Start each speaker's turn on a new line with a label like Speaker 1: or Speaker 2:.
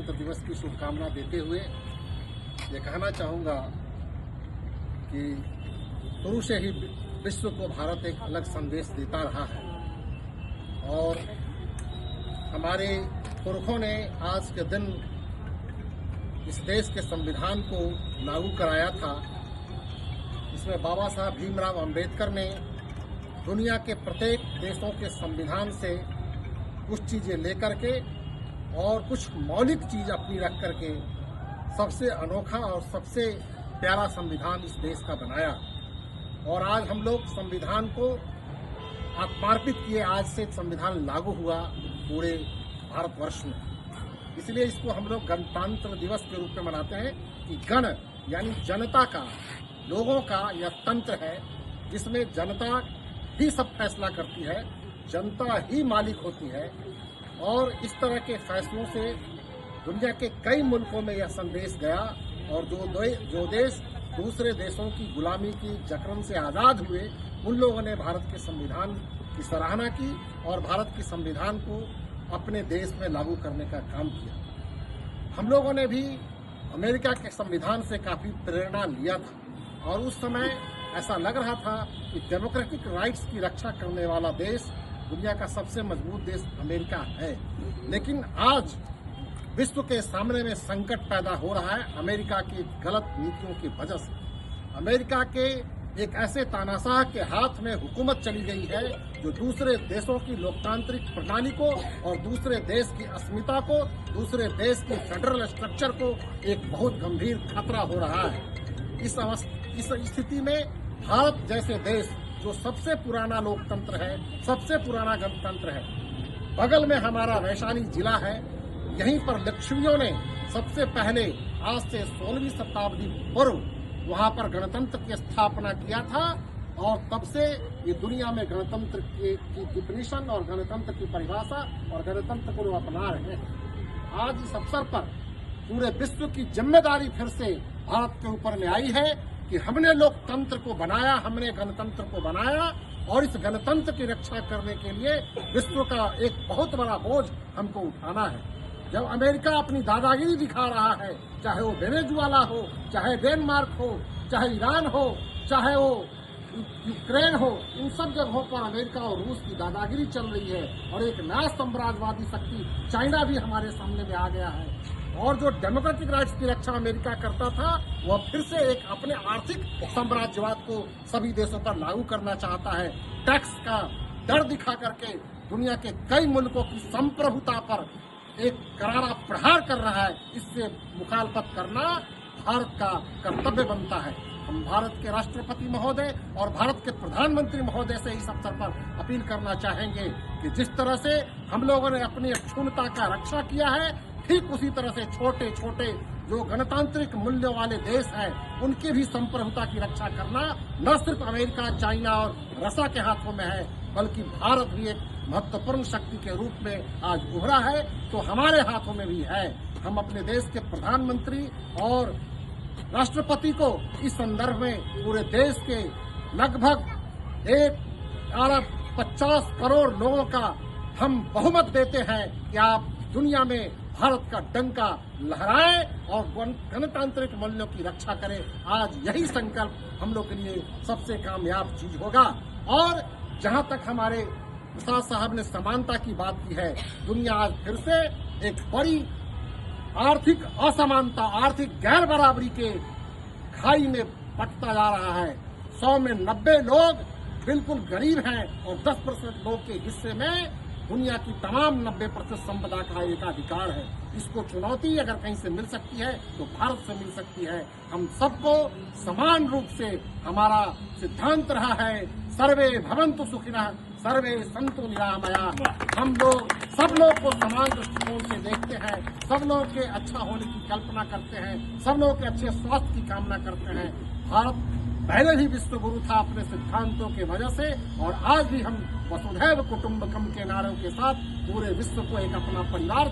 Speaker 1: गणतंत्र दिवस की शुभकामना देते हुए ये कहना चाहूँगा कि शुरू से ही विश्व को भारत एक अलग संदेश देता रहा है और हमारे पुरखों ने आज के दिन इस देश के संविधान को लागू कराया था। इसमें बाबा साहब भीमराव अंबेडकर ने दुनिया के प्रत्येक देशों के संविधान से कुछ चीज़ें लेकर के और कुछ मौलिक चीज़ अपनी रख करके सबसे अनोखा और सबसे प्यारा संविधान इस देश का बनाया। और आज हम लोग संविधान को आत्मार्पित किए, आज से संविधान लागू हुआ पूरे भारतवर्ष में। इसलिए इसको हम लोग गणतंत्र दिवस के रूप में मनाते हैं कि गण यानी जनता का, लोगों का यह तंत्र है जिसमें जनता ही सब फैसला करती है, जनता ही मालिक होती है। और इस तरह के फैसलों से दुनिया के कई मुल्कों में यह संदेश गया और जो देश दूसरे देशों की गुलामी की जकड़न से आज़ाद हुए, उन लोगों ने भारत के संविधान की सराहना की और भारत के संविधान को अपने देश में लागू करने का काम किया। हम लोगों ने भी अमेरिका के संविधान से काफ़ी प्रेरणा लिया था और उस समय ऐसा लग रहा था कि डेमोक्रेटिक राइट्स की रक्षा करने वाला देश, दुनिया का सबसे मजबूत देश अमेरिका है। लेकिन आज विश्व के सामने में संकट पैदा हो रहा है अमेरिका की गलत नीतियों की वजह से। अमेरिका के एक ऐसे तानाशाह के हाथ में हुकूमत चली गई है जो दूसरे देशों की लोकतांत्रिक प्रणाली को और दूसरे देश की अस्मिता को, दूसरे देश की फेडरल स्ट्रक्चर को एक बहुत गंभीर खतरा हो रहा है। इस स्थिति में भारत जैसे देश जो सबसे पुराना लोकतंत्र है, सबसे पुराना गणतंत्र है, बगल में हमारा वैशाली जिला है, यहीं पर लक्ष्मियों ने सबसे पहले आज से 16वीं शताब्दी पूर्व वहां पर गणतंत्र की स्थापना किया था और तब से ये दुनिया में गणतंत्र की डिफिनीशन और गणतंत्र की परिभाषा और गणतंत्र को अपना रहे हैं। आज इस अवसर पर पूरे विश्व की जिम्मेदारी फिर से भारत के ऊपर में आई है कि हमने लोकतंत्र को बनाया, हमने गणतंत्र को बनाया और इस गणतंत्र की रक्षा करने के लिए विश्व का एक बहुत बड़ा बोझ हमको उठाना है। जब अमेरिका अपनी दादागिरी दिखा रहा है, चाहे वो वेनेजुएला हो, चाहे डेनमार्क हो, चाहे ईरान हो, चाहे वो यूक्रेन हो, इन सब जगहों पर अमेरिका और रूस की दादागिरी चल रही है और एक नया साम्राज्यवादी शक्ति चाइना भी हमारे सामने में आ गया है। और जो डेमोक्रेटिक राइट्स की रक्षा अमेरिका करता था, वह फिर से एक अपने आर्थिक साम्राज्यवाद को सभी देशों पर लागू करना चाहता है। टैक्स का डर दिखा करके दुनिया के कई मुल्कों की संप्रभुता पर एक करारा प्रहार कर रहा है। इससे मुखालफत करना भारत का कर्तव्य बनता है। हम भारत के राष्ट्रपति महोदय और भारत के प्रधानमंत्री महोदय से इस अवसर पर अपील करना चाहेंगे कि जिस तरह से हम लोगों ने अपनी अक्षुण्णता का रक्षा किया है, ठीक उसी तरह से छोटे छोटे जो गणतांत्रिक मूल्यों वाले देश हैं, उनकी भी संप्रभुता की रक्षा करना न सिर्फ अमेरिका, चाइना और रशिया के हाथों में है, बल्कि भारत भी एक महत्वपूर्ण शक्ति के रूप में आज उभरा है, तो हमारे हाथों में भी है। हम अपने देश के प्रधानमंत्री और राष्ट्रपति को इस संदर्भ में पूरे देश के लगभग 1,50 करोड़ लोगों का हम बहुमत देते हैं कि आप दुनिया में भारत का डंका लहराएं और गणतांत्रिक मूल्यों की रक्षा करें। आज यही संकल्प हम लोग के लिए सबसे कामयाब चीज होगा। और जहां तक हमारे प्रसाद साहब ने समानता की बात की है, दुनिया आज फिर से एक बड़ी आर्थिक असमानता, आर्थिक गैर बराबरी के खाई में बंटता जा रहा है। 100 में 90 लोग बिल्कुल गरीब हैं और 10% लोग के हिस्से में दुनिया की तमाम 90% संपदा का एकाधिकार है। इसको चुनौती अगर कहीं से मिल सकती है तो भारत से मिल सकती है। हम सबको समान रूप से, हमारा सिद्धांत रहा है सर्वे भवन्तु सुखिनः सर्वे सन्तु निरामया। हम लोग सब लोग को समान दृष्टिकोण से देखते हैं, सब लोग के अच्छा होने की कल्पना करते हैं, सब लोग के अच्छे स्वास्थ्य की कामना करते हैं। भारत पहले ही विश्व गुरु था अपने सिद्धांतों के वजह से और आज भी हम वसुधैव कुटुंबकम के नारों के साथ पूरे विश्व को एक अपना परिवार